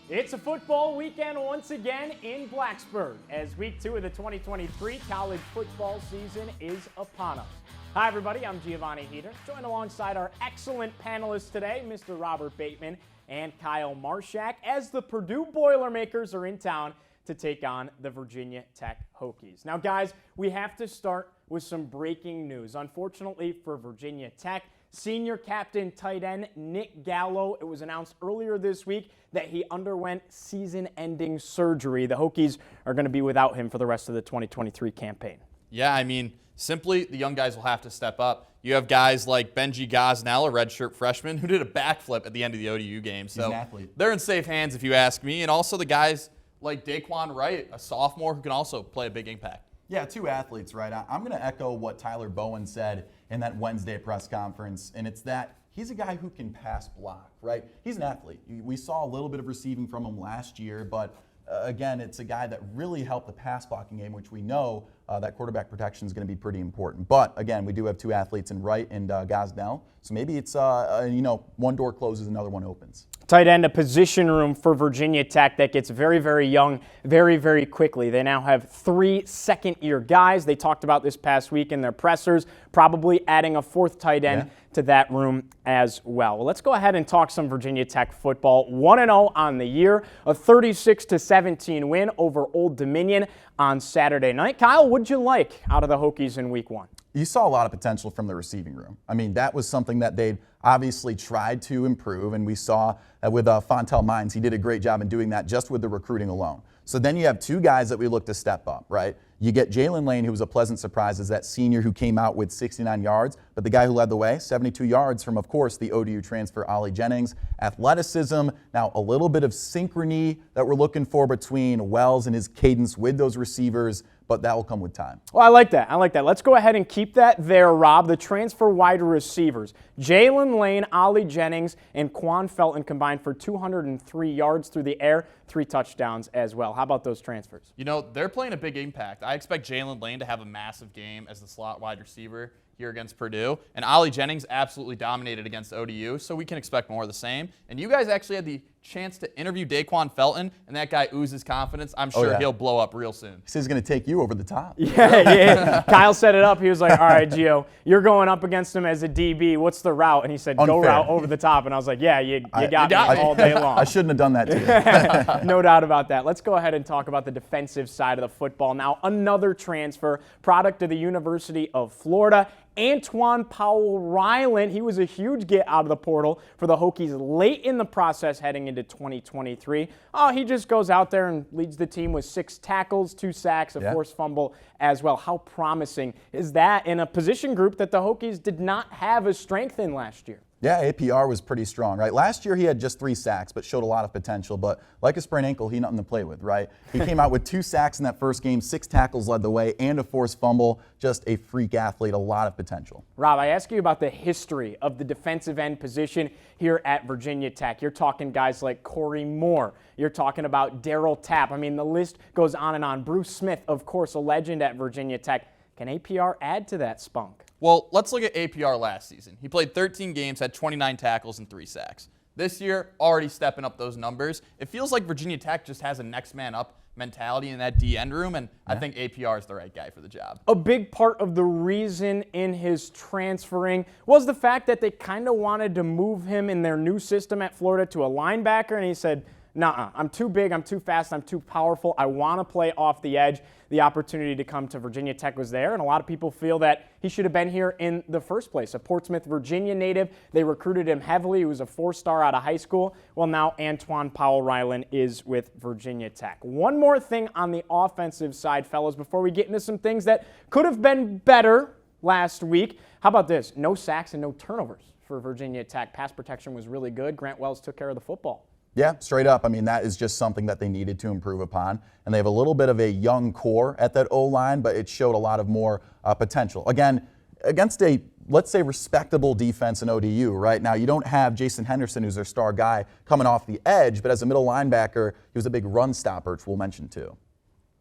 It's a football weekend once again in Blacksburg as week 2 of the 2023 college football season is upon us. Hi everybody, I'm Giovanni Heater, joined alongside our excellent panelists today, Mr. Robert Bateman and Kyle Marshak, as the Purdue Boilermakers are in town to take on the Virginia Tech Hokies. Now guys, we have to start with some breaking news. Unfortunately for Virginia Tech, senior captain tight end Nick Gallo, it was announced earlier this week that he underwent season-ending surgery. The Hokies are going to be without him for the rest of the 2023 campaign. Yeah, I mean, simply the young guys will have to step up. You have guys like Benji Gosnell, a redshirt freshman, who did a backflip at the end of the ODU game. So they're in safe hands if you ask me. And also the guys like Daquan Wright, a sophomore who can also play a big impact. Yeah, two athletes, right? I'm going to echo what Tyler Bowen said in that Wednesday press conference, and it's that he's a guy who can pass block, right? He's an athlete. We saw a little bit of receiving from him last year, but again, it's a guy that really helped the pass blocking game, which we know that quarterback protection is going to be pretty important. But again, we do have two athletes in Wright and Gosnell, so maybe it's one door closes, another one opens. Tight end, a position room for Virginia Tech that gets very, very young very, very quickly. They now have 3 second-year guys. They talked about this past week in their pressers, probably adding a 4th tight end to that room as well. Well, let's go ahead and talk some Virginia Tech football. 1-0 on the year, a 36-17 win over Old Dominion on Saturday night. Kyle, what'd you like out of the Hokies in week 1? You saw a lot of potential from the receiving room. I mean, that was something that they'd obviously tried to improve, and we saw that with Fontel Mines, he did a great job in doing that just with the recruiting alone. So then you have 2 guys that we look to step up, right? You get Jalen Lane, who was a pleasant surprise as that senior who came out with 69 yards, but the guy who led the way, 72 yards from, of course, the ODU transfer, Ollie Jennings. Athleticism, now a little bit of synchrony that we're looking for between Wells and his cadence with those receivers, but that will come with time. Well, I like that. Let's go ahead and keep that there, Rob. The transfer wide receivers, Jalen Lane, Ollie Jennings, and Quan Felton combined for 203 yards through the air, 3 touchdowns as well. How about those transfers? You know, they're playing a big impact. I expect Jalen Lane to have a massive game as the slot wide receiver here against Purdue. And Ollie Jennings absolutely dominated against ODU, so we can expect more of the same. And you guys actually had the chance to interview Daquan Felton, and that guy oozes confidence. I'm sure he'll blow up real soon. He says he's going to take you over the top. Yeah. Kyle set it up. He was like, all right, Gio, you're going up against him as a DB. What's the route? And he said, go route over the top. And I was like, yeah, you got me all day long. I shouldn't have done that to you. No doubt about that. Let's go ahead and talk about the defensive side of the football. Now, another transfer, product of the University of Florida, Antoine Powell-Ryland. He was a huge get out of the portal for the Hokies late in the process heading into 2023. He just goes out there and leads the team with 6 tackles, 2 sacks, a forced fumble as well. How promising is that in a position group that the Hokies did not have a strength in last year? Yeah, APR was pretty strong, right? Last year he had just 3 sacks, but showed a lot of potential. But like a sprained ankle, he nothing to play with, right? He came out with 2 sacks in that first game, 6 tackles led the way, and a forced fumble. Just a freak athlete, a lot of potential. Rob, I ask you about the history of the defensive end position here at Virginia Tech. You're talking guys like Corey Moore. You're talking about Darryl Tapp. I mean, the list goes on and on. Bruce Smith, of course, a legend at Virginia Tech. Can APR add to that spunk? Well, let's look at APR last season. He played 13 games, had 29 tackles and 3 sacks. This year, already stepping up those numbers. It feels like Virginia Tech just has a next man up mentality in that D-end room, and I think APR is the right guy for the job. A big part of the reason in his transferring was the fact that they kind of wanted to move him in their new system at Florida to a linebacker, and he said, nah, I'm too big, I'm too fast, I'm too powerful, I want to play off the edge. The opportunity to come to Virginia Tech was there, and a lot of people feel that he should have been here in the first place. A Portsmouth, Virginia native, they recruited him heavily. He was a 4-star out of high school. Well, now Antoine Powell-Ryland is with Virginia Tech. One more thing on the offensive side, fellas, before we get into some things that could have been better last week. How about this? No sacks and no turnovers for Virginia Tech. Pass protection was really good. Grant Wells took care of the football. Yeah, straight up. I mean, that is just something that they needed to improve upon. And they have a little bit of a young core at that O-line, but it showed a lot of more potential. Again, against a, let's say, respectable defense in ODU, right? Now, you don't have Jason Henderson, who's their star guy, coming off the edge, but as a middle linebacker, he was a big run stopper, which we'll mention too.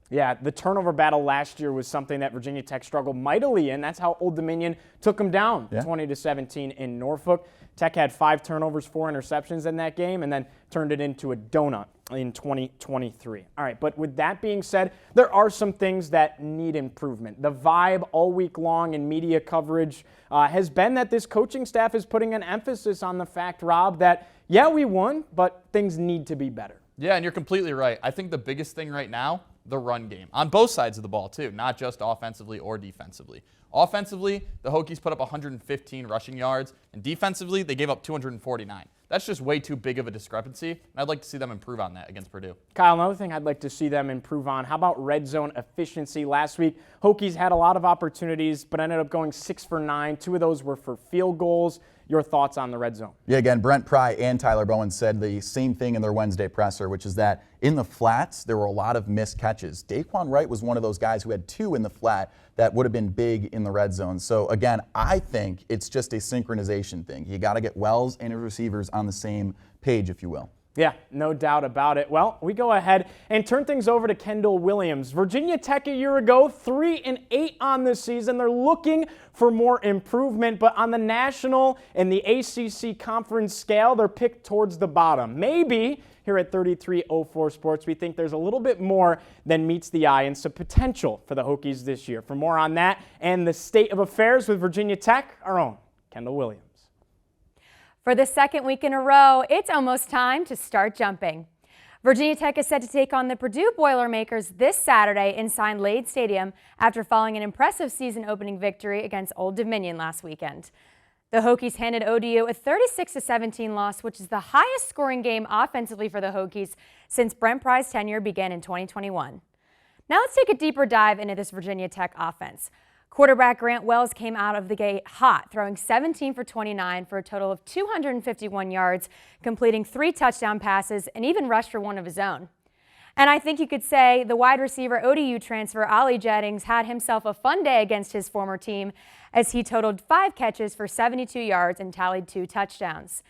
Yeah, the turnover battle last year was something that Virginia Tech struggled mightily in. That's how Old Dominion took them down 20-17 in Norfolk. Tech had 5 turnovers, 4 interceptions in that game, and then turned it into a donut in 2023. All right, but with that being said, there are some things that need improvement. The vibe all week long in media coverage has been that this coaching staff is putting an emphasis on the fact, Rob, that, yeah, we won, but things need to be better. Yeah, and you're completely right. I think the biggest thing right now, the run game, on both sides of the ball too, not just offensively or defensively. Offensively, the Hokies put up 115 rushing yards, and defensively, they gave up 249. That's just way too big of a discrepancy, and I'd like to see them improve on that against Purdue. Kyle, another thing I'd like to see them improve on, how about red zone efficiency? Last week, Hokies had a lot of opportunities, but ended up going 6 for 9. 2 of those were for field goals. Your thoughts on the red zone? Yeah, again, Brent Pry and Tyler Bowen said the same thing in their Wednesday presser, which is that in the flats, there were a lot of missed catches. Daquan Wright was one of those guys who had 2 in the flat that would have been big in the red zone. So again, I think it's just a synchronization thing. You got to get Wells and his receivers on the same page, if you will. Yeah, no doubt about it. Well, we go ahead and turn things over to Kendall Williams. Virginia Tech a year ago, 3-8 on this season. They're looking for more improvement, but on the national and the ACC conference scale, they're picked towards the bottom. Maybe here at 3304 Sports, we think there's a little bit more than meets the eye and some potential for the Hokies this year. For more on that and the state of affairs with Virginia Tech, our own Kendall Williams. For the second week in a row, it's almost time to start jumping. Virginia Tech is set to take on the Purdue Boilermakers this Saturday inside Lade Stadium after following an impressive season-opening victory against Old Dominion last weekend. The Hokies handed ODU a 36-17 loss, which is the highest scoring game offensively for the Hokies since Brent Pry's tenure began in 2021. Now let's take a deeper dive into this Virginia Tech offense. Quarterback Grant Wells came out of the gate hot, throwing 17 for 29 for a total of 251 yards, completing 3 touchdown passes, and even rushed for 1 of his own. And I think you could say the wide receiver ODU transfer Ollie Jennings had himself a fun day against his former team as he totaled 5 catches for 72 yards and tallied 2 touchdowns.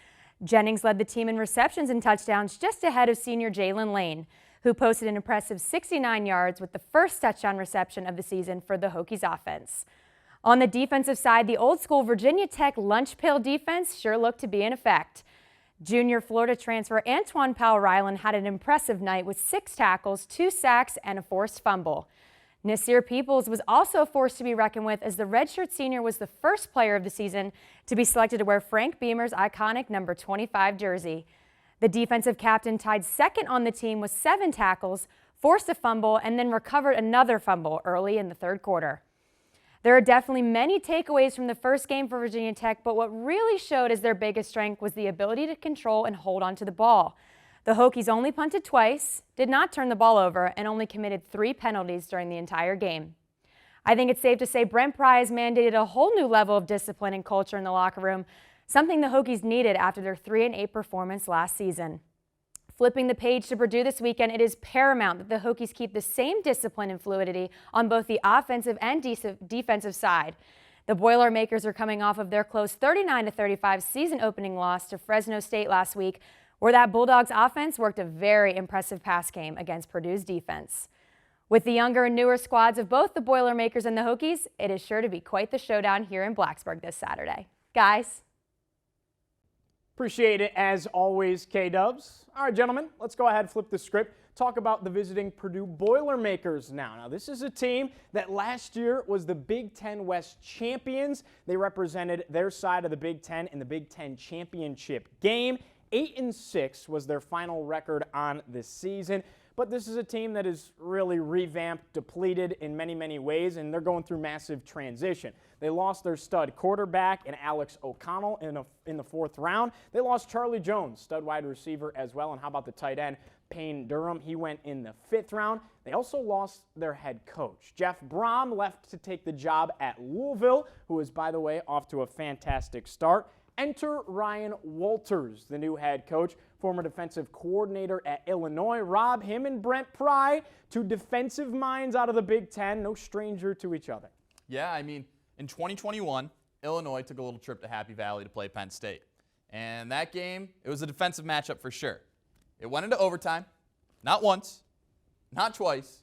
Jennings led the team in receptions and touchdowns just ahead of senior Jalen Lane, who posted an impressive 69 yards with the first touchdown reception of the season for the Hokies offense. On the defensive side, the old-school Virginia Tech lunch pail defense sure looked to be in effect. Junior Florida transfer Antoine Powell-Ryland had an impressive night with 6 tackles, 2 sacks, and a forced fumble. Nasir Peoples was also a force to be reckoned with as the redshirt senior was the first player of the season to be selected to wear Frank Beamer's iconic number 25 jersey. The defensive captain tied second on the team with 7 tackles, forced a fumble, and then recovered another fumble early in the third quarter. There are definitely many takeaways from the first game for Virginia Tech, but what really showed as their biggest strength was the ability to control and hold onto the ball. The Hokies only punted twice, did not turn the ball over, and only committed 3 penalties during the entire game. I think it's safe to say Brent Pry has mandated a whole new level of discipline and culture in the locker room, something the Hokies needed after their 3-8 performance last season. Flipping the page to Purdue this weekend, it is paramount that the Hokies keep the same discipline and fluidity on both the offensive and defensive side. The Boilermakers are coming off of their close 39-35 season-opening loss to Fresno State last week, where that Bulldogs offense worked a very impressive pass game against Purdue's defense. With the younger and newer squads of both the Boilermakers and the Hokies, it is sure to be quite the showdown here in Blacksburg this Saturday. Guys. Appreciate it as always, K-Dubs. All right, gentlemen, let's go ahead and flip the script. Talk about the visiting Purdue Boilermakers now. Now, this is a team that last year was the Big Ten West champions. They represented their side of the Big Ten in the Big Ten championship game. 8-6 was their final record on this season. But this is a team that is really revamped, depleted in many, many ways, and they're going through massive transition. They lost their stud quarterback in Alex O'Connell in the 4th round. They lost Charlie Jones, stud wide receiver as well. And how about the tight end, Payne Durham? He went in the 5th round. They also lost their head coach. Jeff Brom left to take the job at Louisville, who is, by the way, off to a fantastic start. Enter Ryan Walters, the new head coach, former defensive coordinator at Illinois. Rob, him and Brent Pry, 2 defensive minds out of the Big Ten, no stranger to each other. Yeah, I mean, in 2021, Illinois took a little trip to Happy Valley to play Penn State. And that game, it was a defensive matchup for sure. It went into overtime, not once, not twice,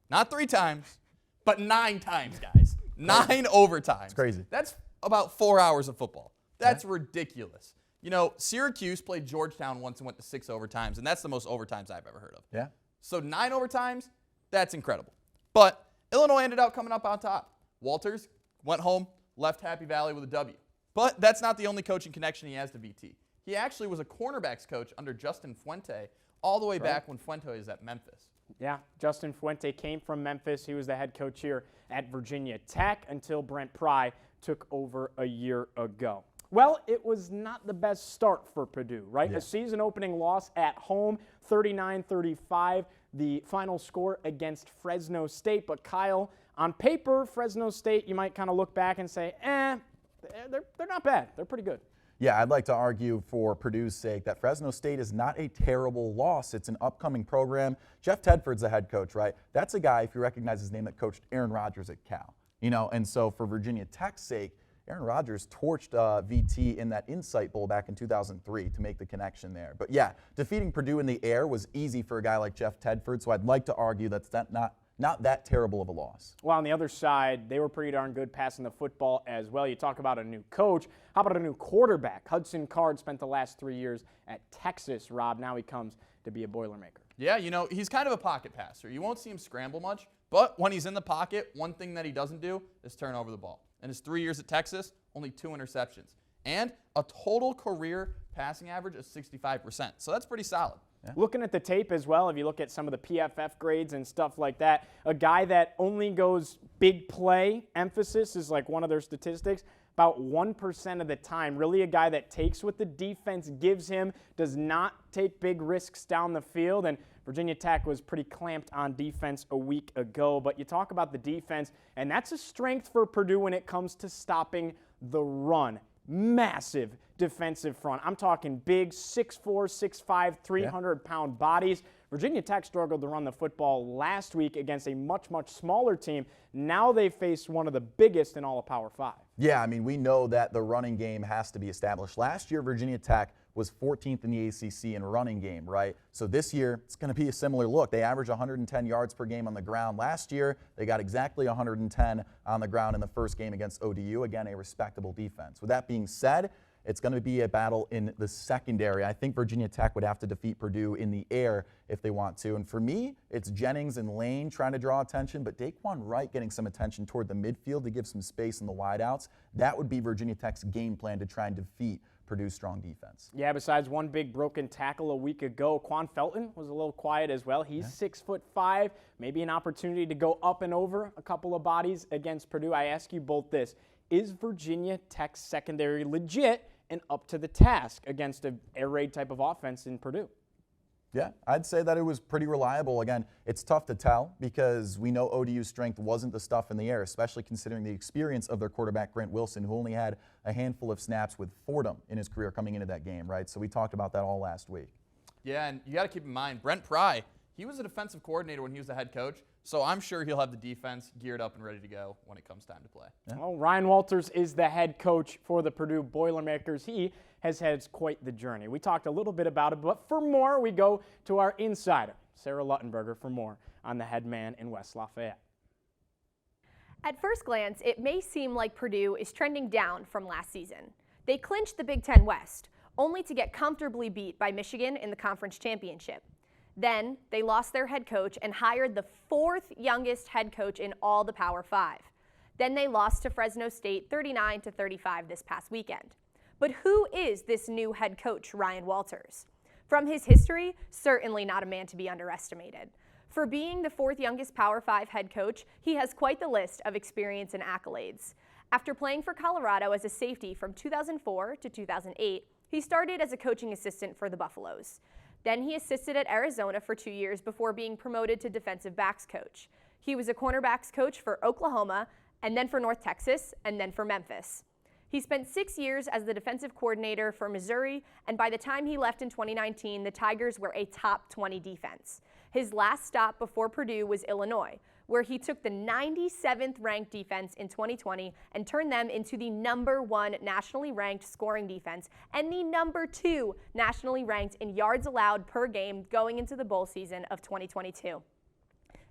Not 3 times, but 9 times, guys. 9 overtimes. It's crazy. That's about 4 hours of football. That's ridiculous. You know, Syracuse played Georgetown once and went to 6 overtimes, and that's the most overtimes I've ever heard of. Yeah. So 9 overtimes, that's incredible. But Illinois ended up coming up on top. Walters went home, left Happy Valley with a W. But that's not the only coaching connection he has to VT. He actually was a cornerbacks coach under Justin Fuente all the way back when Fuente was at Memphis. Yeah, Justin Fuente came from Memphis. He was the head coach here at Virginia Tech until Brent Pry took over a year ago. Well, it was not the best start for Purdue, right? Yeah. A season-opening loss at home, 39-35, the final score against Fresno State. But Kyle, on paper, Fresno State, you might kind of look back and say, they're not bad. They're pretty good. Yeah, I'd like to argue for Purdue's sake that Fresno State is not a terrible loss. It's an upcoming program. Jeff Tedford's the head coach, right? That's a guy, if you recognize his name, that coached Aaron Rodgers at Cal. You know, and so for Virginia Tech's sake, Aaron Rodgers torched VT in that Insight Bowl back in 2003 to make the connection there. But yeah, defeating Purdue in the air was easy for a guy like Jeff Tedford, so I'd like to argue that's not that terrible of a loss. Well, on the other side, they were pretty darn good passing the football as well. You talk about a new coach. How about a new quarterback? Hudson Card spent the last 3 years at Texas, Rob. Now he comes to be a Boilermaker. Yeah, you know, he's kind of a pocket passer. You won't see him scramble much, but when he's in the pocket, one thing that he doesn't do is turn over the ball. In his 3 years at Texas, only 2 interceptions. And a total career passing average of 65%. So that's pretty solid. Yeah. Looking at the tape as well, if you look at some of the PFF grades and stuff like that, a guy that only goes big play emphasis is like one of their statistics. About 1% of the time, really a guy that takes what the defense gives him, does not take big risks down the field. And Virginia Tech was pretty clamped on defense a week ago. But you talk about the defense, and that's a strength for Purdue when it comes to stopping the run. Massive defensive front. I'm talking big 6'4", 6'5", 300-pound bodies. Virginia Tech struggled to run the football last week against a much, much smaller team. Now they face one of the biggest in all of Power 5. Yeah, I mean, we know that the running game has to be established. Last year, Virginia Tech was 14th in the ACC in running game, right? So this year, it's going to be a similar look. They average 110 yards per game on the ground. Last year, they got exactly 110 on the ground in the first game against ODU. Again, a respectable defense. With that being said, it's going to be a battle in the secondary. I think Virginia Tech would have to defeat Purdue in the air if they want to. And for me, it's Jennings and Lane trying to draw attention, but Daquan Wright getting some attention toward the midfield to give some space in the wideouts. That would be Virginia Tech's game plan to try and defeat Purdue's strong defense. Yeah, besides one big broken tackle a week ago, Quan Felton was a little quiet as well. He's 6'5", maybe an opportunity to go up and over a couple of bodies against Purdue. I ask you both this. Is Virginia Tech's secondary legit and up to the task against an air raid type of offense in Purdue? Yeah, I'd say that it was pretty reliable. Again, it's tough to tell because we know ODU's strength wasn't the stuff in the air, especially considering the experience of their quarterback, Grant Wilson, who only had a handful of snaps with Fordham in his career coming into that game, right? So we talked about that all last week. Yeah, and you got to keep in mind, Brent Pry, he was a defensive coordinator when he was the head coach, so I'm sure he'll have the defense geared up and ready to go when it comes time to play. Yeah. Well, Ryan Walters is the head coach for the Purdue Boilermakers. He has had quite the journey. We talked a little bit about it, but for more, we go to our insider, Sarah Luttenberger, for more on the head man in West Lafayette. At first glance, it may seem like Purdue is trending down from last season. They clinched the Big Ten West, only to get comfortably beat by Michigan in the conference championship. Then they lost their head coach and hired the 4th youngest head coach in all the Power 5. Then they lost to Fresno State 39-35 this past weekend. But who is this new head coach, Ryan Walters? From his history, certainly not a man to be underestimated. For being the 4th youngest Power 5 head coach, he has quite the list of experience and accolades. After playing for Colorado as a safety from 2004 to 2008, he started as a coaching assistant for the Buffaloes. Then he assisted at Arizona for 2 years before being promoted to defensive backs coach. He was a cornerbacks coach for Oklahoma, and then for North Texas, and then for Memphis. He spent 6 years as the defensive coordinator for Missouri, and by the time he left in 2019, the Tigers were a top 20 defense. His last stop before Purdue was Illinois, where he took the 97th ranked defense in 2020 and turned them into the #1 nationally ranked scoring defense and the #2 nationally ranked in yards allowed per game going into the bowl season of 2022.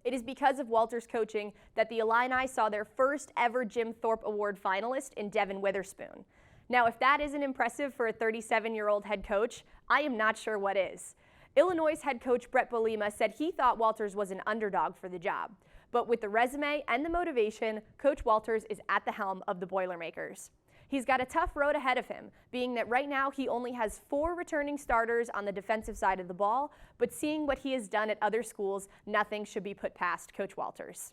It is because of Walters' coaching that the Illini saw their first ever Jim Thorpe Award finalist in Devin Witherspoon. Now, if that isn't impressive for a 37-year-old head coach, I am not sure what is. Illinois' head coach Brett Bielema said he thought Walters was an underdog for the job. But with the resume and the motivation, Coach Walters is at the helm of the Boilermakers. He's got a tough road ahead of him, being that right now he only has 4 returning starters on the defensive side of the ball, but seeing what he has done at other schools, nothing should be put past Coach Walters.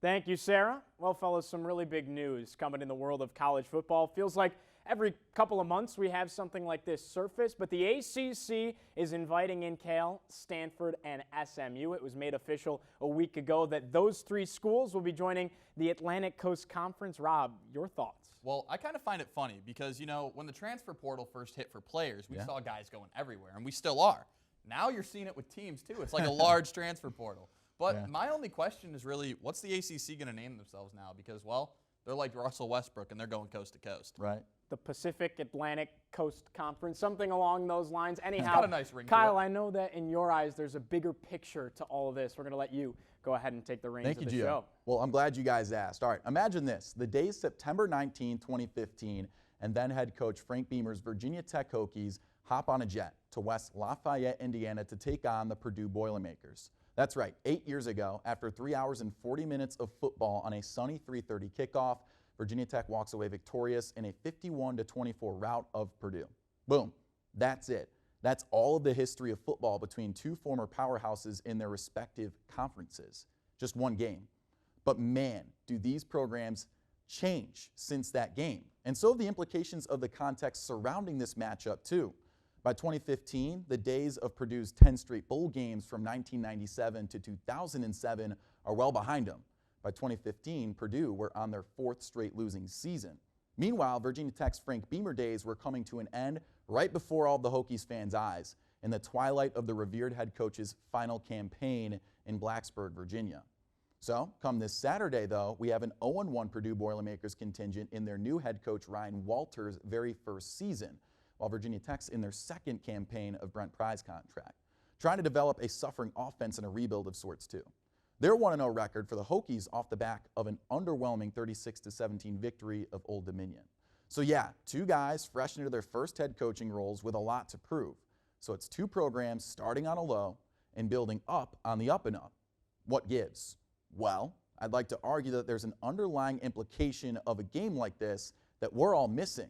Thank you, Sarah. Well, fellas, some really big news coming in the world of college football. Feels like every couple of months we have something like this surface, but the ACC is inviting in Cal, Stanford, and SMU. It was made official a week ago that those 3 schools will be joining the Atlantic Coast Conference. Rob, your thoughts? Well, I kind of find it funny because, when the transfer portal first hit for players, we saw guys going everywhere, and we still are. Now you're seeing it with teams, too. It's like a large transfer portal. But my only question is really, what's the ACC going to name themselves now? Because, they're like Russell Westbrook, and they're going coast to coast. Right. The Pacific Atlantic Coast Conference, something along those lines. Anyhow, it's got a nice ring Kyle, to it. I know that in your eyes there's a bigger picture to all of this. We're going to let you go ahead and take the reins Thank of you, the Gio. show. Well, I'm glad you guys asked. All right, imagine this. The day is September 19, 2015, and then head coach Frank Beamer's Virginia Tech Hokies hop on a jet to West Lafayette, Indiana to take on the Purdue Boilermakers. That's right, 8 years ago, after 3 hours and 40 minutes of football on a sunny 3:30 kickoff, Virginia Tech walks away victorious in a 51-24 rout of Purdue. Boom. That's it. That's all of the history of football between 2 former powerhouses in their respective conferences. Just one game. But man, do these programs change since that game. And so have the implications of the context surrounding this matchup too. By 2015, the days of Purdue's 10 straight bowl games from 1997 to 2007 are well behind them. By 2015, Purdue were on their 4th straight losing season. Meanwhile, Virginia Tech's Frank Beamer days were coming to an end right before all the Hokies fans' eyes, in the twilight of the revered head coach's final campaign in Blacksburg, Virginia. So, come this Saturday, though, we have an 0-1 Purdue Boilermakers contingent in their new head coach Ryan Walters' very first season, while Virginia Tech's in their 2nd campaign of Brent Pry's contract, trying to develop a suffering offense and a rebuild of sorts, too. Their 1-0 record for the Hokies off the back of an underwhelming 36-17 victory of Old Dominion. So yeah, 2 guys fresh into their first head coaching roles with a lot to prove. So it's 2 programs starting on a low and building up on the up and up. What gives? Well, I'd like to argue that there's an underlying implication of a game like this that we're all missing.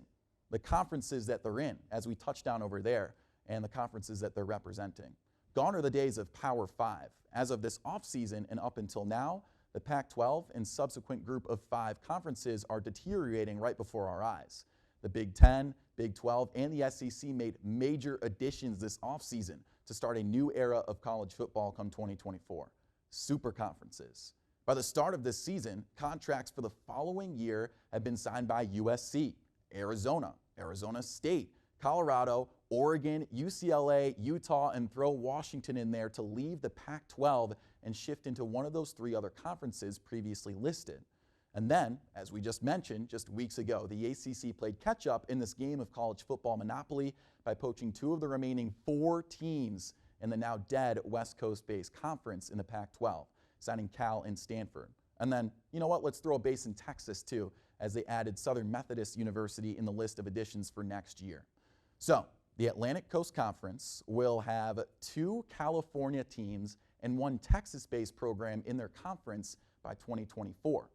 The conferences that they're in, as we touched on over there, and the conferences that they're representing. Gone are the days of Power 5. As of this offseason and up until now, the Pac-12 and subsequent group of 5 conferences are deteriorating right before our eyes. The Big 10, Big 12, and the SEC made major additions this offseason to start a new era of college football come 2024. Super conferences. By the start of this season, contracts for the following year have been signed by USC, Arizona, Arizona State, Colorado, Oregon, UCLA, Utah, and throw Washington in there to leave the Pac-12 and shift into one of those 3 other conferences previously listed. And then, as we just mentioned just weeks ago, the ACC played catch-up in this game of college football monopoly by poaching 2 of the remaining 4 teams in the now dead West Coast-based conference in the Pac-12, signing Cal and Stanford. And then, you know what, let's throw a base in Texas too, as they added Southern Methodist University in the list of additions for next year. So, the Atlantic Coast Conference will have 2 California teams and 1 Texas-based program in their conference by 2024.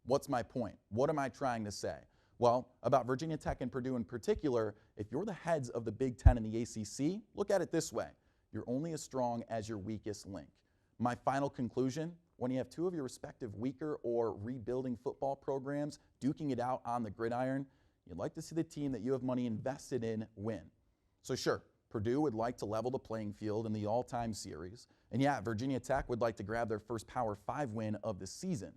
What's my point? What am I trying to say? Well, about Virginia Tech and Purdue in particular, if you're the heads of the Big 10 and the ACC, look at it this way. You're only as strong as your weakest link. My final conclusion, when you have 2 of your respective weaker or rebuilding football programs duking it out on the gridiron, you'd like to see the team that you have money invested in win. So sure, Purdue would like to level the playing field in the all-time series. And yeah, Virginia Tech would like to grab their first Power 5 win of the season.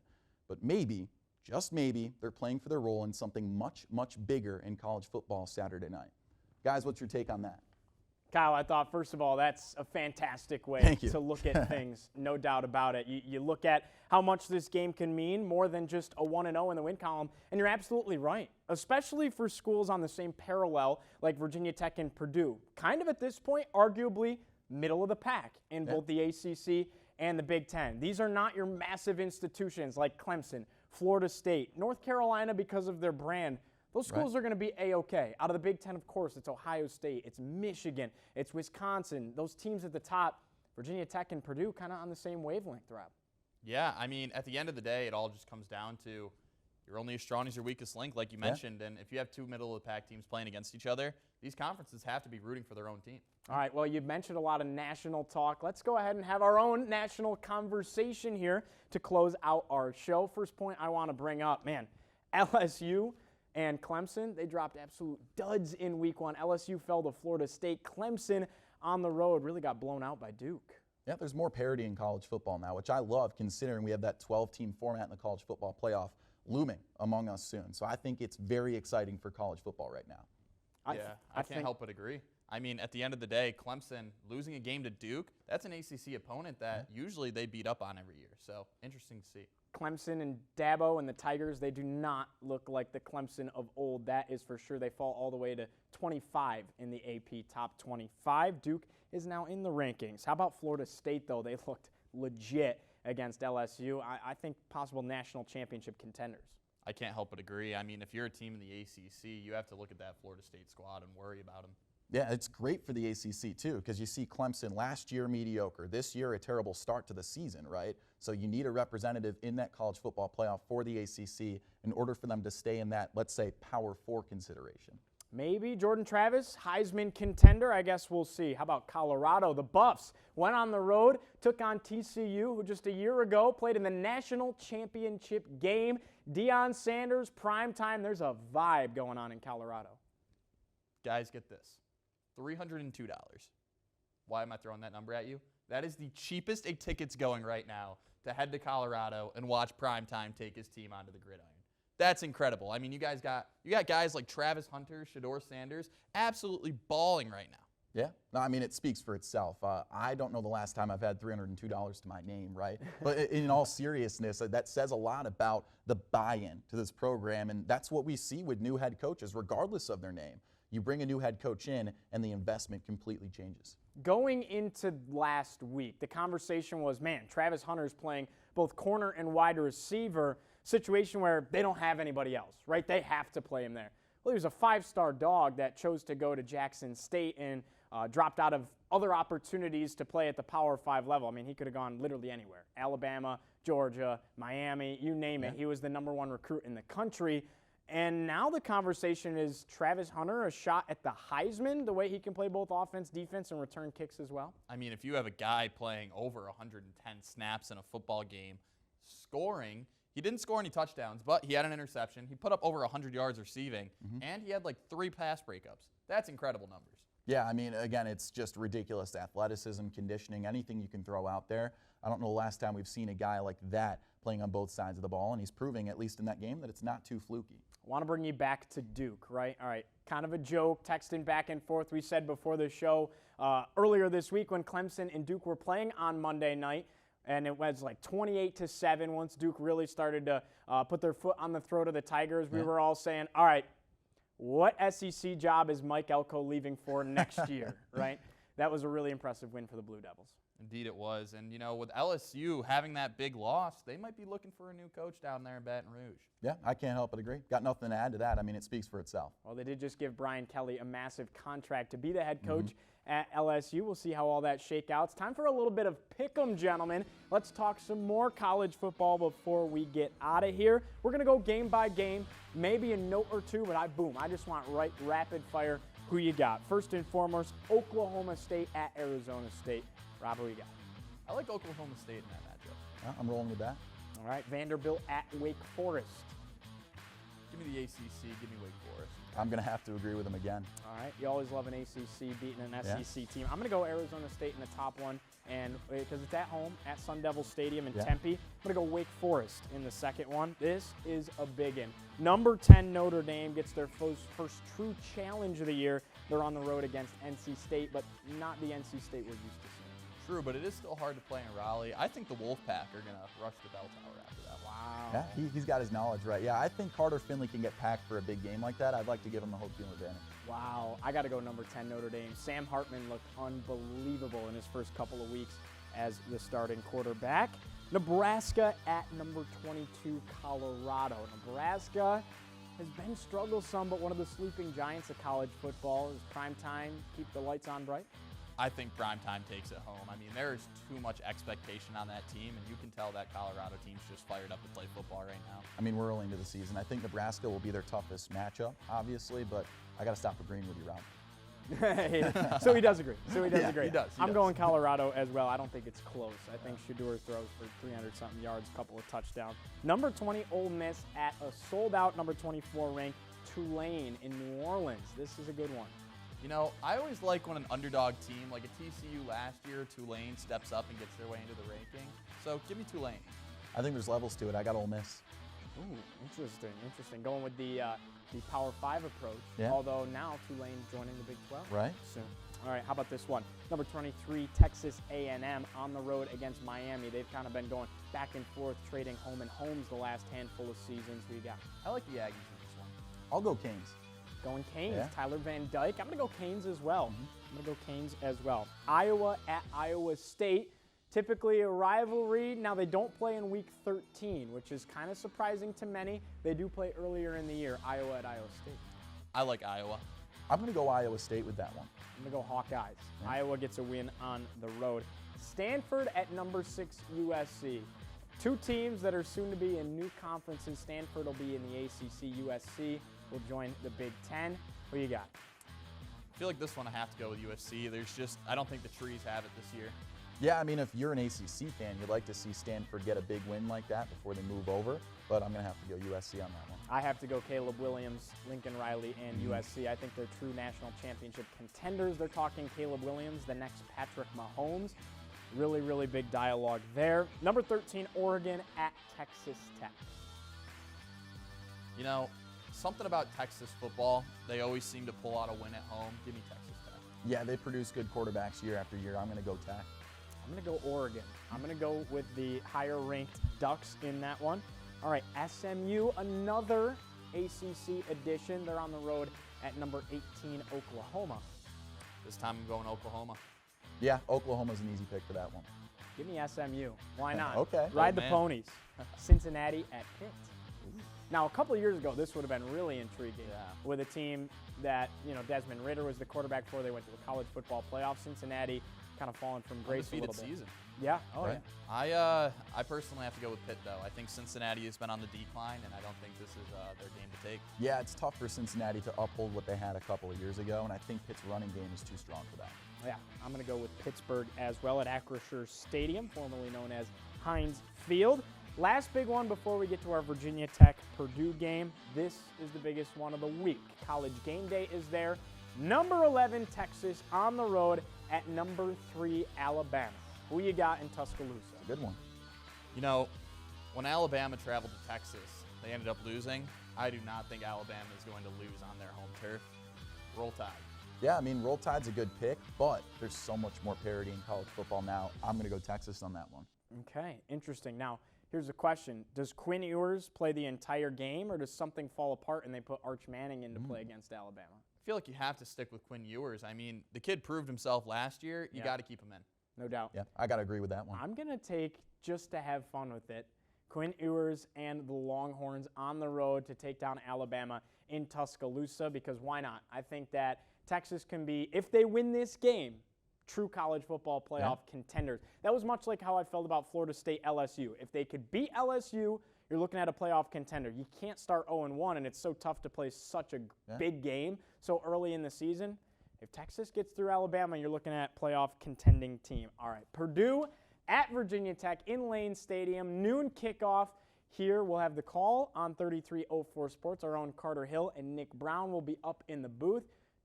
But maybe, just maybe, they're playing for their role in something much, much bigger in college football Saturday night. Guys, what's your take on that? Kyle, I thought, first of all, that's a fantastic way to look at things, no doubt about it. You look at how much this game can mean, more than just a 1-0 in the win column, and you're absolutely right, especially for schools on the same parallel like Virginia Tech and Purdue. Kind of at this point, arguably, middle of the pack in both the ACC and the Big Ten. These are not your massive institutions like Clemson, Florida State, North Carolina because of their brand. Those schools are going to be A-OK. Out of the Big Ten, of course, it's Ohio State, it's Michigan, it's Wisconsin. Those teams at the top, Virginia Tech and Purdue, kind of on the same wavelength, Rob. Yeah, I mean, at the end of the day, it all just comes down to you're only as strong as your weakest link, like you mentioned. And if you have two middle-of-the-pack teams playing against each other, these conferences have to be rooting for their own team. All right, well, you mentioned a lot of national talk. Let's go ahead and have our own national conversation here to close out our show. First point I want to bring up, man, LSU and Clemson, they dropped absolute duds in week one. LSU fell to Florida State. Clemson on the road really got blown out by Duke. Yeah, there's more parity in college football now, which I love considering we have that 12-team format in the college football playoff looming among us soon. So I think it's very exciting for college football right now. I can't help but agree. I mean, at the end of the day, Clemson losing a game to Duke, that's an ACC opponent that usually they beat up on every year. So interesting to see. Clemson and Dabo and the Tigers, they do not look like the Clemson of old. That is for sure. They fall all the way to 25 in the AP top 25. Duke is now in the rankings. How about Florida State, though? They looked legit against LSU. I think possible national championship contenders. I can't help but agree. I mean, if you're a team in the ACC, you have to look at that Florida State squad and worry about them. Yeah, it's great for the ACC too, because you see Clemson last year mediocre, this year a terrible start to the season, right? So you need a representative in that college football playoff for the ACC in order for them to stay in that, let's say, Power 4 consideration. Maybe Jordan Travis, Heisman contender. I guess we'll see. How about Colorado? The Buffs went on the road, took on TCU, who just a year ago played in the national championship game. Deion Sanders, primetime. There's a vibe going on in Colorado. Guys, get this. $302. Why am I throwing that number at you? That is the cheapest a ticket's going right now to head to Colorado and watch primetime take his team onto the gridiron. That's incredible. I mean, you got guys like Travis Hunter, Shedeur Sanders, absolutely balling right now. Yeah, no, I mean, it speaks for itself. I don't know the last time I've had $302 to my name, right? But in all seriousness, that says a lot about the buy-in to this program, and that's what we see with new head coaches, regardless of their name. You bring a new head coach in, and the investment completely changes. Going into last week, the conversation was, man, Travis Hunter's playing both corner and wide receiver, situation where they don't have anybody else, right? They have to play him there. Well, he was a five-star dog that chose to go to Jackson State and dropped out of other opportunities to play at the Power 5 level. I mean, he could have gone literally anywhere. Alabama, Georgia, Miami, you name it. He was the #1 recruit in the country. And now the conversation is Travis Hunter a shot at the Heisman, the way he can play both offense, defense, and return kicks as well? I mean, if you have a guy playing over 110 snaps in a football game, scoring, he didn't score any touchdowns, but he had an interception. He put up over 100 yards receiving, and he had like 3 pass breakups. That's incredible numbers. Yeah, I mean, again, it's just ridiculous athleticism, conditioning, anything you can throw out there. I don't know the last time we've seen a guy like that playing on both sides of the ball, and he's proving, at least in that game, that it's not too fluky. I want to bring you back to Duke, right? All right, kind of a joke, texting back and forth. We said before the show earlier this week when Clemson and Duke were playing on Monday night, and it was like 28-7 once Duke really started to put their foot on the throat of the Tigers. We were all saying, all right, what SEC job is Mike Elko leaving for next year, right? That was a really impressive win for the Blue Devils. Indeed it was. And, you know, with LSU having that big loss, they might be looking for a new coach down there in Baton Rouge. Yeah, I can't help but agree. Got nothing to add to that. I mean, it speaks for itself. Well, they did just give Brian Kelly a massive contract to be the head coach at LSU. We'll see how all that shake out. It's time for a little bit of pick'em, gentlemen. Let's talk some more college football before we get out of here. We're going to go game by game, maybe a note or two, but I just want rapid fire. Who you got? First and foremost, Oklahoma State at Arizona State. Rob, who you got? I like Oklahoma State in that matchup. Yeah, I'm rolling with that. All right, Vanderbilt at Wake Forest. Give me the ACC. Give me Wake Forest. I'm going to have to agree with him again. All right, you always love an ACC beating an SEC team. I'm going to go Arizona State in the top one, and because it's at home at Sun Devil Stadium in Tempe, I'm going to go Wake Forest in the second one. This is a big one. Number 10 Notre Dame gets their first true challenge of the year. They're on the road against NC State, but not the NC State we're used to seeing. True, but it is still hard to play in Raleigh. I think the Wolfpack are going to rush the bell tower after that. Wow. Yeah, he's got his knowledge right. Yeah, I think Carter Finley can get packed for a big game like that. I'd like to give him the home field advantage. Wow. I got to go number 10, Notre Dame. Sam Hartman looked unbelievable in his first couple of weeks as the starting quarterback. Nebraska at number 22, Colorado. Nebraska has been strugglesome, but one of the sleeping giants of college football. Is prime time keep the lights on bright? I think primetime takes it home. I mean, there is too much expectation on that team, and you can tell that Colorado team's just fired up to play football right now. I mean, we're early into the season. I think Nebraska will be their toughest matchup, obviously, but I got to stop agreeing with you, Rob. So he does agree. He does. I'm going Colorado as well. I don't think it's close. I think Shedeur throws for 300-something yards, a couple of touchdowns. Number 20, Ole Miss at a sold-out number 24 ranked Tulane in New Orleans. This is a good one. You know, I always like when an underdog team, like a TCU last year, Tulane, steps up and gets their way into the ranking. So give me Tulane. I think there's levels to it. I got Ole Miss. Ooh, interesting. Going with the Power 5 approach, Yeah. although now Tulane joining the Big 12. Right. Soon. All right, how about this one? Number 23, Texas A&M on the road against Miami. They've kind of been going back and forth, trading home and homes the last handful of seasons. Who you got? I like the Aggies in this one. I'll go Canes. Going Canes. Yeah. Tyler Van Dyke. I'm going to go Canes as well. Iowa at Iowa State. Typically a rivalry. Now they don't play in week 13, which is kind of surprising to many. They do play earlier in the year. Iowa at Iowa State. I like Iowa. I'm going to go Iowa State with that one. I'm going to go Hawkeyes. Yeah. Iowa gets a win on the road. Stanford at number 6, USC. Two teams that are soon to be in new conferences. Stanford will be in the ACC. USC will join the Big Ten. Who you got? I feel like this one I have to go with USC. I don't think the trees have it this year. Yeah, I mean, if you're an ACC fan, you'd like to see Stanford get a big win like that before they move over, but I'm going to have to go USC on that one. I have to go Caleb Williams, Lincoln Riley, and USC. I think they're true national championship contenders. They're talking Caleb Williams, the next Patrick Mahomes. Really, really big dialogue there. Number 13, Oregon at Texas Tech. You know, something about Texas football, they always seem to pull out a win at home. Give me Texas Tech. Yeah, they produce good quarterbacks year after year. I'm going to go Tech. I'm going to go Oregon. I'm going to go with the higher-ranked Ducks in that one. All right, SMU, another ACC edition. They're on the road at number 18, Oklahoma. This time I'm going Oklahoma. Yeah, Oklahoma's an easy pick for that one. Give me SMU. Why not? Okay. Ride the ponies. Cincinnati at Pitt. Now, a couple of years ago, this would have been really intriguing with a team that, Desmond Ridder was the quarterback for. They went to the college football playoff. Cincinnati kind of fallen from grace a little bit. Season. Yeah. Oh, right. Yeah. I personally have to go with Pitt, though. I think Cincinnati has been on the decline, and I don't think this is their game to take. Yeah, it's tough for Cincinnati to uphold what they had a couple of years ago, and I think Pitt's running game is too strong for that. Yeah, I'm going to go with Pittsburgh as well at Acrisure Stadium, formerly known as Heinz Field. Last big one before we get to our Virginia Tech Purdue game. This is the biggest one of the week. College game day is there. Number 11, Texas on the road at number 3, Alabama. Who you got in Tuscaloosa? Good one. You know, when Alabama traveled to Texas, they ended up losing. I do not think Alabama is going to lose on their home turf. Roll Tide. Yeah, I mean, Roll Tide's a good pick, but there's so much more parity in college football now. I'm going to go Texas on that one. Okay, interesting. Now, here's a question. Does Quinn Ewers play the entire game, or does something fall apart and they put Arch Manning into play against Alabama? I feel like you have to stick with Quinn Ewers. I mean, the kid proved himself last year. You got to keep him in. No doubt. Yeah, I got to agree with that one. I'm going to take, just to have fun with it, Quinn Ewers and the Longhorns on the road to take down Alabama in Tuscaloosa, because why not? I think that Texas can be, if they win this game, true college football playoff contenders. That was much like how I felt about Florida State LSU. If they could beat LSU, you're looking at a playoff contender. You can't start 0-1, and it's so tough to play such a big game so early in the season. If Texas gets through Alabama, you're looking at playoff contending team. All right, Purdue at Virginia Tech in Lane Stadium, noon kickoff. Here we'll have the call on 3304 Sports. Our own Carter Hill and Nick Brown will be up in the booth.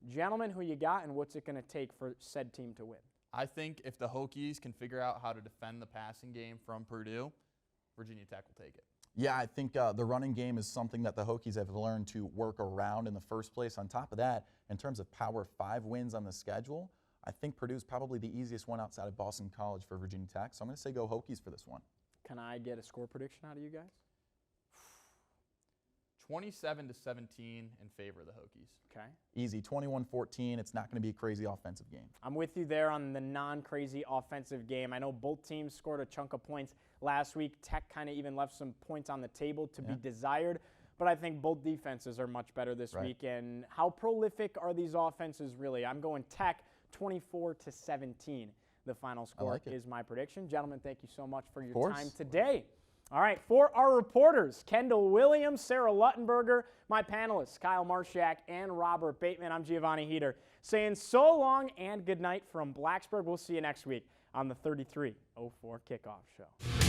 Gentlemen, who you got, and what's it going to take for said team to win? I think if the Hokies can figure out how to defend the passing game from Purdue, Virginia Tech will take it. Yeah, I think the running game is something that the Hokies have learned to work around in the first place. On top of that, in terms of Power 5 wins on the schedule, I think Purdue's probably the easiest one outside of Boston College for Virginia Tech. So I'm going to say go Hokies for this one. Can I get a score prediction out of you guys? 27-17 in favor of the Hokies. Okay. Easy, 21-14. It's not going to be a crazy offensive game. I'm with you there on the non-crazy offensive game. I know both teams scored a chunk of points last week. Tech kind of even left some points on the table to be desired, but I think both defenses are much better this week. And how prolific are these offenses really? I'm going Tech 24-17. The final score is my prediction. Gentlemen, thank you so much for your time today. All right, for our reporters, Kendall Williams, Sarah Luttenberger, my panelists, Kyle Marshak and Robert Bateman, I'm Giovanni Heater, saying so long and good night from Blacksburg. We'll see you next week on the 3304 Kickoff Show.